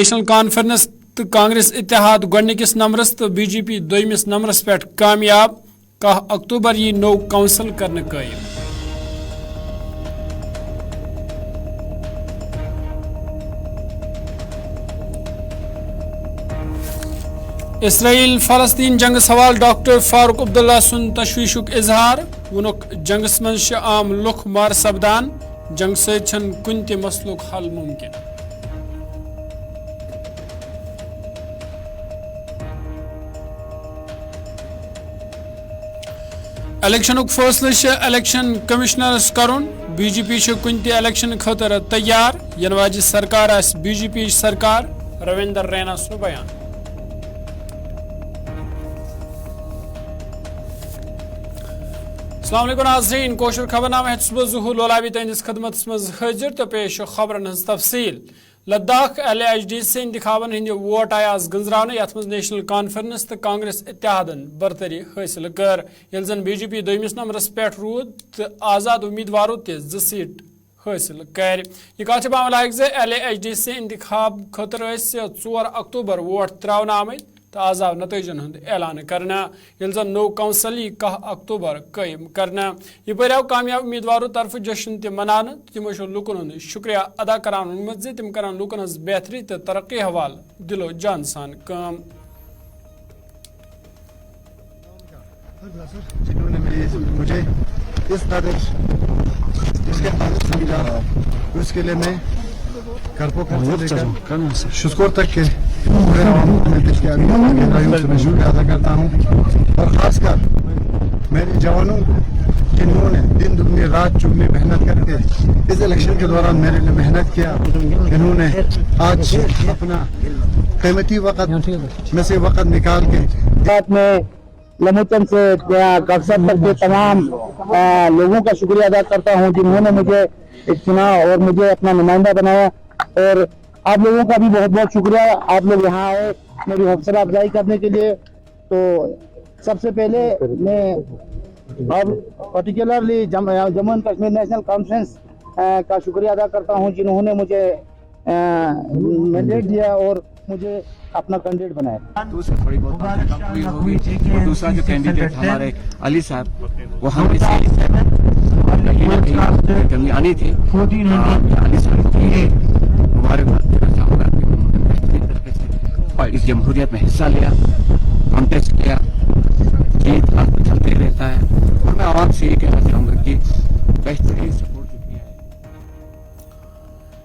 National conference تو کانگریس اتحاد گۄڈنِکِس نمبرس تو بی جے پی دویمِس نمبرس پٮ۪ٹھ کامیاب 10 اکتوبر یہ نو کونسل کرنے قائم اسرائیل فلسطین جنگ سوال ڈاکٹر فاروق عبداللہ سن تشویشک اظہار وونک جنگس من عام لکھ مار سپدان جنگ سن کن تہ مسلک حل ممکن الیکشنک فیصلہ الیکشن کمشنرس کرن بی جے پی کن تہ الیکشن خاطر تیار ین واجہ سرکار آس بی جے پی سرکار رویندر رینا سن بیان السلام علیکم ناظرین کوشر خبر نامہ صبح ظہور لولابی تہندس خدمت مز حاضر تو پیش خبرن ہز تفصیل Ladakh L H D C انتخابن ہند ووٹ آیا آز گنزراونہ یتھ مز نیشنل کانفرنس تو کانگریس اتحادن برتری حاصل کر یل زن بی جے پی دویمس نمبرس پہ رود تو آزاد امیدواروں تہ 2 سیٹ حاصل کر یہ کت باون لائق زِ ایل ایچ ڈی سی انتخاب خاطر 4 اکتوبر ووٹ تراؤنہ آمت تو آز آو نتائجن ہند اعلان کرنا یل زن نو کونسل 10 اکتوبر قائم کرنا یہ پہ آو کامیاب امیدواروں طرف جشن تہ منانا تمو لکن ہند شکریہ ادا کران وونمت زِ تم کران لکن ہز بہتری تو ترقی حوالہ دل و جان سان کام جنہوں نے مجھے اس قدر اس کے قابل سمجھا اس کے لیے میں کرپو شکر تک کے پورے عوام کو دل کے گہرائیوں سے میں شکریہ ادا کرتا ہوں اور خاص کر میرے جوانوں جنہوں نے دن دگنی رات چگنی محنت کر کے اس الیکشن کے دوران میرے لیے محنت کیا جنہوں نے آج اپنا قیمتی وقت میں سے وقت نکال کے ساتھ میں لموچن سے کاکسر تک کے تمام لوگوں کا شکریہ ادا کرتا ہوں جنہوں نے مجھے چنا اور مجھے اپنا نمائندہ بنایا اور آپ لوگوں کا بھی بہت بہت شکریہ آپ لوگ یہاں آئے میری حوصلہ افزائی کرنے کے لیے تو سب سے پہلے میں particularly Jammu and Kashmir national conference کا شکریہ ادا کرتا ہوں جنہوں نے مجھے مینڈیٹ دیا اور مجھے اپنا کینڈیڈیٹ بنایا تھوڑی بہت باتیں ہوگی اور دوسرا جو کینڈیڈیٹ ہمارے علی صاحب وہ ہم سے کمی آنی تھی علی صاحب کی ہمارے اور اس جمہوریت میں حصہ لیا کانٹیسٹ کیا جیت آپ کو چلتے رہتا ہے اور میں عوام سے یہ کہنا چاہوں گا کہ بہترین سپورٹ جو کیا ہے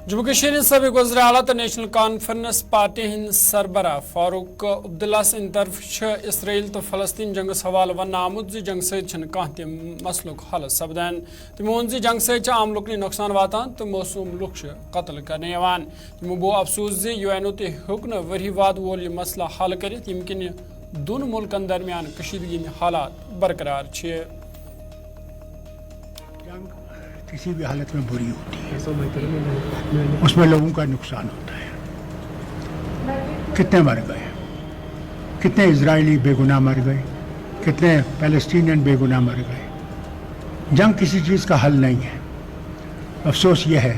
جموں کشمیر سابق وزیر اعلیٰ تو نیشنل کانفرنس پارٹی ہند سربراہ فاروق عبداللہ سند طرف اسرائیل تو فلسطین جنگ حوالہ ون آمت زِ جنگ ستھ کھانا تہ مسلک حل سپدان تمو وون زِ جنگ ستھ عام لکن نقصان واتان تو موسوم لک قتل کرنے یوان تمو گو افسوس زِ یو این او تہ ہیوک نہٕ ؤری واد وول یہ مسئلہ حل کرت یم کن دون ملکن درمیان کشیدگی حالات برقرار چھ کسی بھی حالت میں بری ہوتی ہے اس میں لوگوں کا نقصان ہوتا ہے کتنے مر گئے کتنے اسرائیلی بے گناہ مر گئے کتنے پیلسٹینین بے گناہ مر گئے جنگ کسی چیز کا حل نہیں ہے افسوس یہ ہے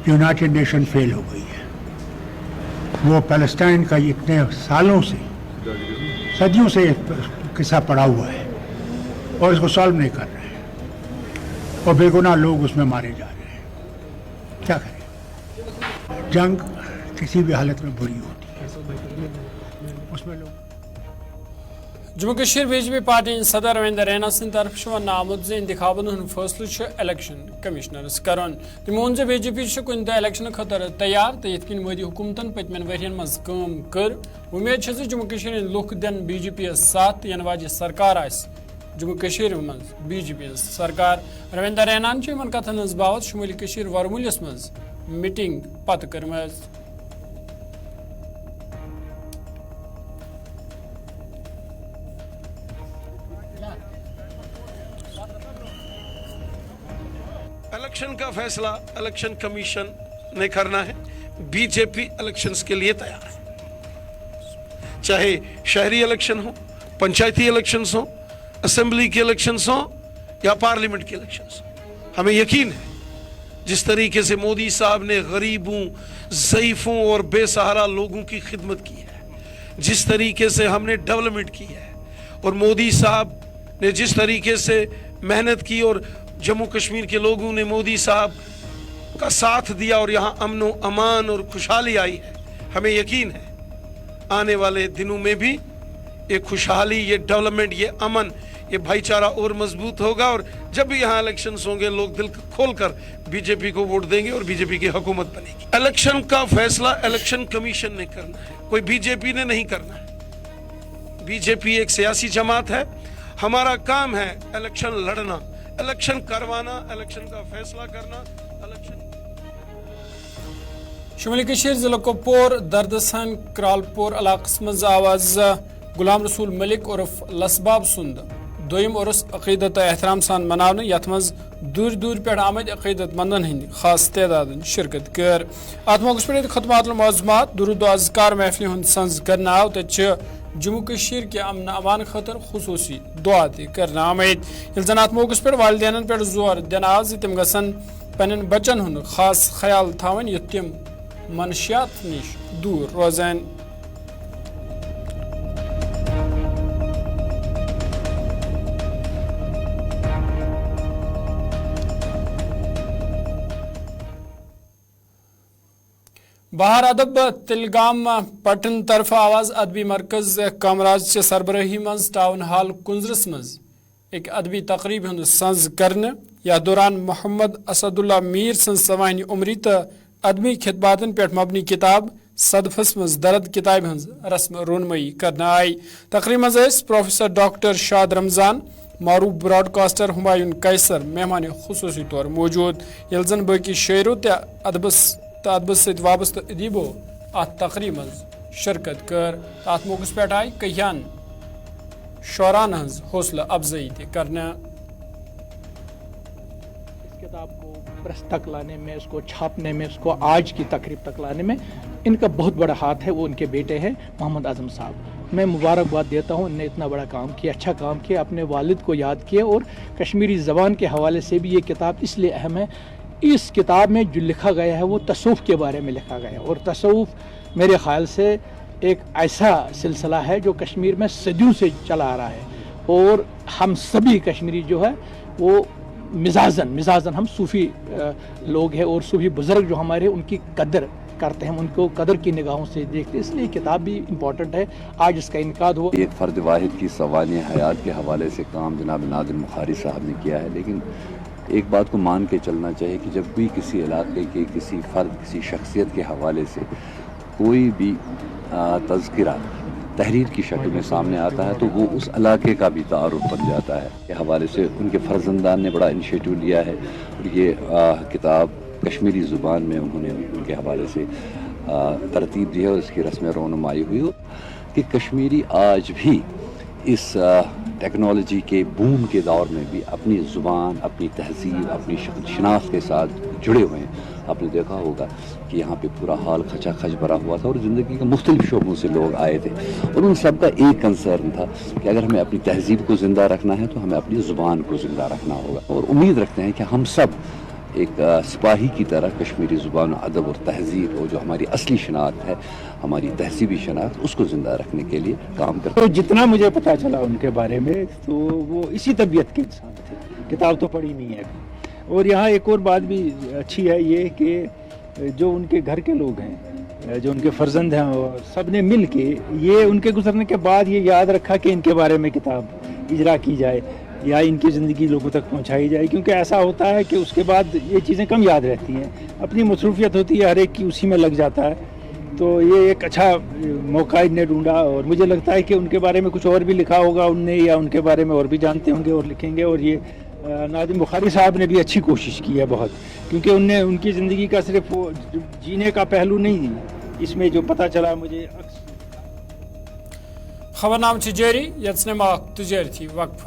کہ یونائٹڈ نیشن فیل ہو گئی ہے وہ پیلسٹائن کا اتنے سالوں سے صدیوں سے قصہ پڑا ہوا ہے اور اس کو سالو نہیں کر رہے اور بے گناہ لوگ اس میں مارے جا رہے ہیں کیا کریں جنگ کسی بھی حالت میں بری ہوتی ہے اس میں لوگ Jammu Kashmir B J P party صدر رویندر رینا سند طرف ون آمت زِ انتخابن ہند فیصلہ الیکشن کمشنرس کرن تمو وون زِ بی جے پی کن تہ الیکشن خاطر تیار تو یت کن مودی حکومتن پتمن ورین مز کام کر امید چھ جموں کشمیر لوک دن بی جے پی یس ساتھ ین واجہ سرکار آس جموں کشمیر مز بی جے پی سرکار رویندر رینان ان کتن ہز باوت شمولی کشمیر ورمولس مز میٹنگ پتہ کرمز الیکشن کا فیصلہ الیکشن کمیشن نے کرنا ہے بی جے پی الیکشنز کے لیے تیار ہے چاہے شہری الیکشن ہو پنچایتی الیکشنز ہوں اسمبلی کے الیکشنز ہوں یا پارلیمنٹ کے الیکشنز ہوں ہمیں یقین ہے जिस तरीके से मोदी साहब ने गरीबों, ज़ईफ़ों और बेसहारा लोगों की खिदमत की है, जिस तरीके से हमने डेवलपमेंट की है, और मोदी साहब ने जिस तरीके से मेहनत की और जम्मू कश्मीर के लोगों ने मोदी साहब का साथ दिया और यहाँ अमन व अमान और खुशहाली आई है, हमें यकीन है आने वाले दिनों में भी ये खुशहाली, ये डेवलपमेंट, ये अमन, ये भाईचारा और मजबूत होगा। और जब भी यहाँ इलेक्शंस होंगे लोग दिल खोलकर बीजेपी को वोट देंगे और बीजेपी की हुकूमत बनेगी। इलेक्शन का फैसला इलेक्शन कमीशन ने करना है, कोई बीजेपी ने नहीं करना है। बीजेपी एक सियासी जमात है, हमारा काम है इलेक्शन लड़ना, इलेक्शन करवाना, इलेक्शन का फैसला करना, इलेक्शन। शुमाली कशीर जिला कुपवार दर्दसन क्रालपुर इलाकस मज आवाज गुलाम रसूल मलिक उर्फ लसबाब सुंद दोयम उर्स अकीदत एहतराम सान मनावन यथ मज दूर दूर पे आमद अकीदत मंदन हंद खास तदाद शिरकत कर। अत मौके पे खतमातुल मौज़ूमात दुरूद अज़कार महफिल हंद संज करना आव तो जम्मू कशीर के अमन अमान खतर खुसूसी दुआ करना आमद। जन अत मौके पे वालिदैन पे जोर दिन आव तम गसन पन्न बचन हंद खास ख्याल थवन युथ तम मनशियात नश दूर रोजान। बहार अदब तिलगाम पटन तरफ आवाज अदबी मरकज कामराज से सरबराही मज टाउन हाल कुंजरस मज एक अदबी तकरीब हंद संज करने या दौरान मोहम्मद असदुल्ला मीर सन सवानी उमरी तो अदबी खिदबातन पे मबनी किताब सदफस मज दर्द किताब हंज रस्म रोनमई करना आई। तकरीब मज प्रोफेसर डॉक्टर शाद रमजान, मारूफ ब्रॉडकास्टर हुमायूं कैसर मेहमान खुसूसी तौर मौजूद। यल जन बाकी शेरो अदबस वाबस्त अदीबो अत तकरीब मज शिरकत कर। अत मौके पे आई कहियान शौरान हंज हौसला अफजाई करना। इस किताब को प्रेस तक लाने में, उसको छापने में, उसको आज की तकरीब तक लाने में इनका बहुत बड़ा हाथ है। वो उनके बेटे हैं मोहम्मद आजम साहब। मैं मुबारकबाद देता हूँ, इन्होंने इतना बड़ा काम किया, अच्छा काम किया, अपने वालिद को याद किया। और कश्मीरी ज़बान के हवाले से भी ये किताब इसलिए अहम है, इस किताब में जो लिखा गया है वो तसव्वुफ़ के बारे में लिखा गया है। और तसव्वुफ़ मेरे ख़्याल से एक ऐसा सिलसिला है जो कश्मीर में सदियों से चला आ रहा है। और हम सभी कश्मीरी जो है वो मिजाजन हम सूफ़ी लोग हैं, और सूफ़ी बुज़ुर्ग जो हमारे उनकी कदर करते हैं, उनको कदर की निगाहों से देखते हैं। इसलिए किताब भी इम्पॉर्टेंट है। आज इसका इनकाद हुआ। एक फ़र्द वाहिद की सवालिया हयात के हवाले से काम जनाब नादिर मुखारी साहब ने किया है, लेकिन एक बात को मान के चलना चाहिए कि जब भी किसी इलाके के किसी फ़र्द, किसी शख्सियत के हवाले से कोई भी तज़किरा तहरीर की शक्ल में सामने आता है तो वो उस इलाके का भी तारुफ बन जाता है। के हवाले से उनके फ़र्जंदान ने बड़ा इनिशिएटिव लिया है और ये किताब कश्मीरी ज़ुबान में उन्होंने उनके हवाले से तरतीब दी है और इसकी रस्म रोनुमाई हुई हो कि कश्मीरी आज भी इस टेक्नोलॉजी के बूम के दौर में भी अपनी ज़ुबान, अपनी तहज़ीब, अपनी शनाख्त के साथ जुड़े हुए हैं। आपने देखा होगा कि यहाँ पे पूरा हाल खचा खच भरा हुआ था और ज़िंदगी के मुख्तलिफ शोबों से लोग आए थे और उन सब का एक कंसर्न था कि अगर हमें अपनी तहज़ीब को ज़िंदा रखना है तो हमें अपनी ज़ुबान को ज़िंदा रखना होगा। और उम्मीद रखते हैं कि हम सब एक सिपाही की तरह कश्मीरी ज़ुबान, अदब और तहज़ीब और जो हमारी असली शनाख्त है, हमारी तहज़ीबी शनाख्त, उसको ज़िंदा रखने के लिए काम करते हैं। तो जितना मुझे पता चला उनके बारे में तो वो इसी तबीयत के इंसान थे। किताब तो पढ़ी नहीं है। और यहाँ एक और बात भी अच्छी है ये कि जो उनके घर के लोग हैं, जो उनके फ़र्जंद हैं, और सब ने मिल के ये उनके गुजरने के बाद ये याद रखा कि इनके बारे में किताब इजरा की जाए या इनकी ज़िंदगी लोगों तक पहुंचाई जाए। क्योंकि ऐसा होता है कि उसके बाद ये चीज़ें कम याद रहती हैं, अपनी मसरूफियत होती है, हर एक की उसी में लग जाता है। तो ये एक अच्छा मौका इन्हें ढूंढा और मुझे लगता है कि उनके बारे में कुछ और भी लिखा होगा उनने, या उनके बारे में और भी जानते होंगे और लिखेंगे। और ये नादिर मुखारी साहब ने भी अच्छी कोशिश की है बहुत, क्योंकि उनने उनकी ज़िंदगी का सिर्फ वो जीने का पहलू नहीं इसमें जो पता चला मुझे। खबरनाम जारी, यत्सने तुजारी थी वक्फ।